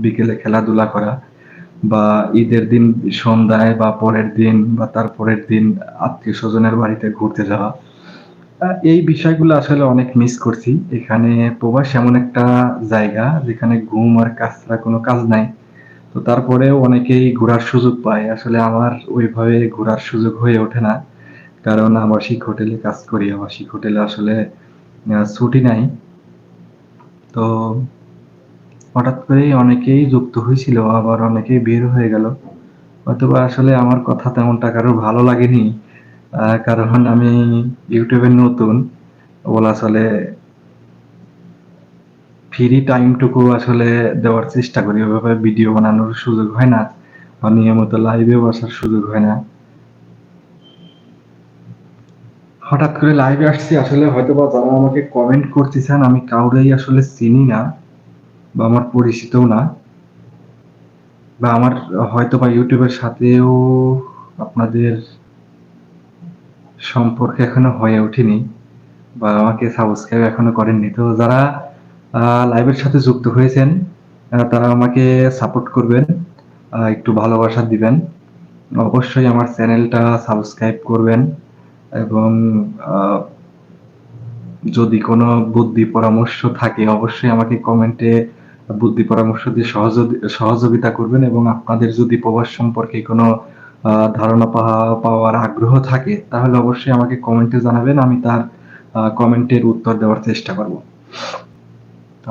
বিকেলে খেলাধুলা করা বা ঈদের দিন সন্ধ্যায় বা পরের দিন বা তার পরের দিন আত্মীয়স্বজনের বাড়িতে ঘুরতে যাওয়া। এই বিষয়গুলো আসলে অনেক মিস করছি। এখানে প্রবাস এমন একটা জায়গা যেখানে ঘুম আর কাজ ছাড়া কোনো কাজ নাই। তো তারপরেও অনেকেই ঘোরার সুযোগ পায়। আসলে আমার ওইভাবে ঘোরার সুযোগ হয়ে ওঠে না। কারণ আবাসিক হোটেলে কাজ করি। আবাসিক হোটেলে আসলে ছুটি নাই। তো হঠাৎ করেই অনেকেই যুক্ত হয়েছিল, আবার অনেকেই বের হয়ে গেল। হয়তোবা আসলে আমার কথা তেমনটা কারো ভালো লাগেনি। কারণ আমি YouTube এ নতুন। বলা চলে ফ্রি টাইমটুকু আসলে দেওয়ার চেষ্টা করি। ওইভাবে ভিডিও বানানোর সুযোগ হয় না। বা নিয়মিত লাইভেও আসার সুযোগ হয় না। হঠাৎ করে লাইভে আসছি আসলে হয়তোবা যারা আমাকে কমেন্ট করতেছেন আমি কাউরেই আসলে চিনি না বা আমার পরিচিতও না। বা আমার হয়তোবা YouTube এর সাথেও আপনাদের সম্পর্ক এখনো হয়ে ওঠেনি বা আমাকে সাবস্ক্রাইব এখনো করেননি। তো যারা লাইভের সাথে যুক্ত হয়েছেন তারা আমাকে সাপোর্ট করবেন, একটু ভালোবাসা দিবেন। অবশ্যই আমার চ্যানেলটা সাবস্ক্রাইব করবেন এবং আ যদি কোনো বুদ্ধি পরামর্শ থাকে অবশ্যই আমাকে কমেন্টে বুদ্ধি পরামর্শ দিয়ে সহযোগিতা করবেন এবং আপনাদের যদি প্রবাস সম্পর্কে কোনো ধারণা পাওয়ার আগ্রহ থাকে তাহলে অবশ্যই আমাকে কমেন্টে জানাবেন। আমি তার কমেন্টের উত্তর দেওয়ার চেষ্টা করব।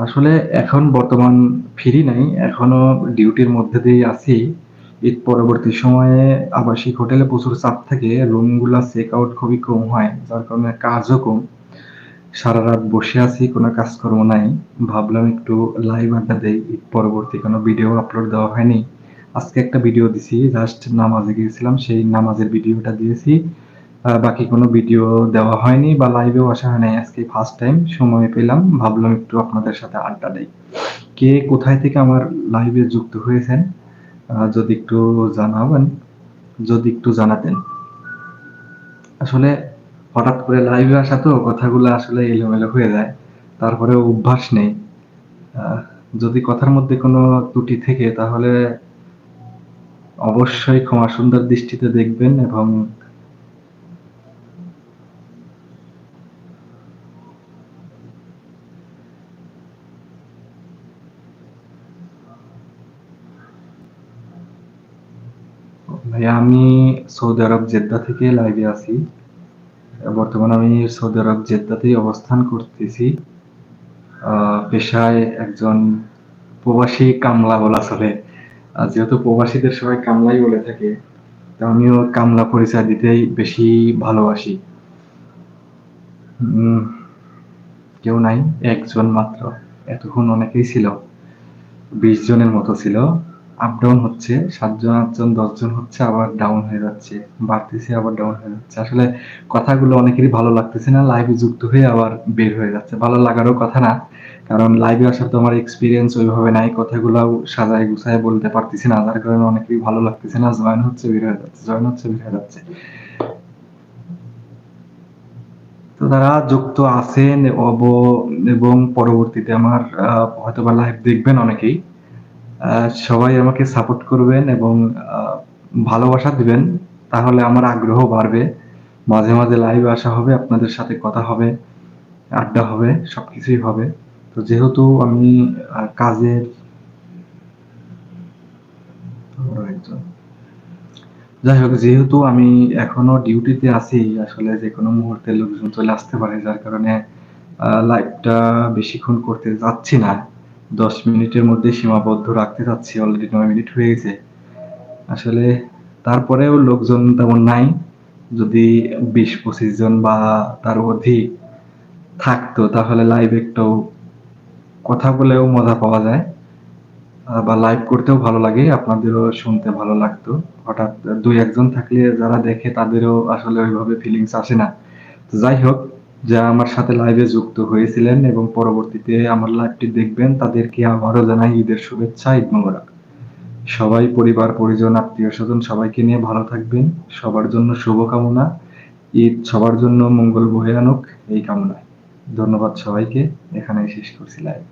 আসলে এখন বর্তমান ফ্রি নাই। এখনো ডিউটির মধ্যে দিয়েই আছি। ঈদ পরবর্তী সময়ে আবাসিক হোটেলে প্রচুর চাপ থাকে। রুমগুলা চেক আউট খুবই কম হয়। যার কারণে কাজও কম। সারারাত বসে আছি, কোনো কাজকর্ম নাই। ভাবলাম একটু লাইভ আড্ডা দেই। ঈদ পরবর্তী কোনো ভিডিও আপলোড দেওয়া হয়নি। আজকে একটা ভিডিও দিছি। জাস্ট নামাজে গিয়েছিলাম, সেই নামাজের ভিডিওটা দিয়েছি। বাকি কোনো ভিডিও দেওয়া হয়নি বা লাইভেও আসা হয় নাই। আজকে ফার্স্ট টাইম সময় পেলাম। ভাবলাম একটু আপনাদের সাথে আড্ডা দেই। কে কোথায় থেকে আমার লাইভে যুক্ত হয়েছেন যদি একটু জানাবেন, যদি একটু জানাতেন। আসলে হঠাৎ করে লাইভে আসা তো কথাগুলো আসলে এলোমেলো হয়ে যায়। তারপরেও অভ্যাস নেই। আহ, যদি কথার মধ্যে কোনো ত্রুটি থেকে তাহলে অবশ্যই ক্ষমা সুন্দর দৃষ্টিতে দেখবেন এবং ভাইয়া আমি সৌদি আরব জেদ্দা থেকে লাইভে আছি। বর্তমানে আমি সৌদি আরব জেদ্দাতেই অবস্থান করতেছি। পেশায় একজন প্রবাসী কামলা বলা চলে। যেহেতু প্রবাসীদের সবাই কামলাই বলে থাকে, তো আমিও কামলা পরিচয় দিতেই বেশি ভালোবাসি। উম, কেউ নাই, একজন মাত্র। এতক্ষণ অনেকেই ছিল, 20 জনের মতো ছিল। আপ ডাউন হচ্ছে, 7 জন 8 জন 10 জন হচ্ছে, আবার ডাউন হয়ে যাচ্ছে, বাড়তেছে আবার ডাউন হয়ে যাচ্ছে। আসলে কথাগুলো অনেকেরই ভালো লাগতেছে না, লাইভে যুক্ত হয়ে আবার বের হয়ে যাচ্ছে। ভালো লাগারও কথা না, কারণ লাইভে আসার তো আমার এক্সপিরিয়েন্স ওইভাবে নাই, কথাগুলাও সাজায় গুছায় বলতে পারতেছি না, যার কারণে অনেকেরই ভালো লাগতেছে না। জয়েন হচ্ছে বের হয়ে যাচ্ছে, জয়েন হচ্ছে বের হয়ে যাচ্ছে। তো তারা যুক্ত আছেন এবং পরবর্তীতে আমার হয়তোবা লাইভ দেখবেন অনেকেই। সবাই আমাকে সাপোর্ট করবেন এবং ভালোবাসা দিবেন, তাহলে আমার আগ্রহ বাড়বে। মাঝে মাঝে লাইভে আসা হবে, আপনাদের সাথে কথা হবে, আড্ডা হবে, সবকিছুই হবে। তো যেহেতু আমি কাজের যাই হোক, যেহেতু আমি এখনো ডিউটিতে আছি, আসলে যে কোনো মুহূর্তে লোকজন চলে আসতে পারে, যার কারণে লাইভটা বেশিক্ষণ করতে যাচ্ছি না। 10 মিনিটের মধ্যে সীমাবদ্ধ রাখতে চাচ্ছি। অলরেডি 9 মিনিট হয়ে গেছে। আসলে তারপরেও লোকজন তেমন নাই। যদি 20-25 জন বা তার অধিক থাকতো তাহলে লাইভ একটু কথা বলেও মজা পাওয়া যায় বা লাইভ করতেও ভালো লাগে, আপনাদেরও শুনতে ভালো লাগতো। হঠাৎ 2-1 জন থাকলে যারা দেখে তাদেরও আসলে ওইভাবে ফিলিংস আসে না। তো যাই হোক, যারা আমার সাথে লাইভে যুক্ত হয়েছিলেন এবং পরবর্তীতে আমার লাইভটি দেখবেন তাদেরকে আবারও জানাই ঈদের শুভেচ্ছা, ঈদ মোবারক। সবাই পরিবার পরিজন আত্মীয় স্বজন সবাইকে নিয়ে ভালো থাকবেন। সবার জন্য শুভকামনা। ঈদ সবার জন্য মঙ্গল বয়ে আনুক এই কামনায়। ধন্যবাদ সবাইকে। এখানেই শেষ করছি লাইভ।